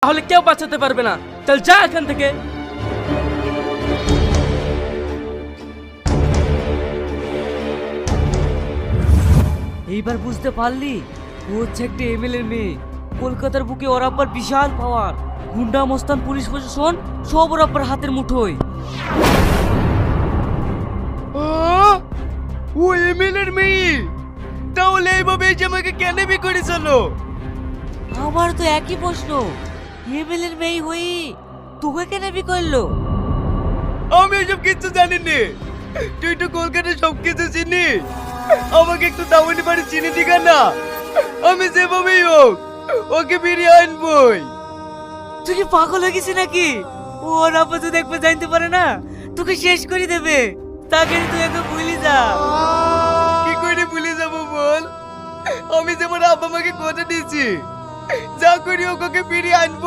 তাহলে কেউ বাঁচাতে পারবে না। চল যা এখান থেকে। এইবার বুঝতে পারলি ও হচ্ছে একটা এমএলএর মেয়ে। কলকাতার বুকে ওর আব্বার বিশাল পাওয়ার, গুন্ডা মস্তান পুলিশ প্রশাসন সব ওর আব্বার হাতের মুঠোয়। ও এমএলএর মেয়ে, তাহলে এইভাবে এসে আমাকে কেন বিয়ে করেছিল? আমার তো একই প্রশ্ন, এমএলএর মেয়ে হই তোকে কেন বি করলো? আমি এসব কিছু জানি না। তুই তো কলকাতার সব কিছু চিনিস, আমাকে একটু দামনি বাড়ি চিনি দিগা না। আমি যেভাবেই হোক ওকে ফিরিয়ে আনবই। তুই কি পাগল হয়ে গেছিস নাকি? ওর আব্বা তো দেখবে জানতে পারে না, তোকে শেষ করে দেবে। তাকে তুই একে ভুলি যা। কি করে ভুলে যাব বল? আমি যেমন আব্বা আমাকে কথা দিয়েছি, যা করি ওকে ফিরিয়ে আনবো।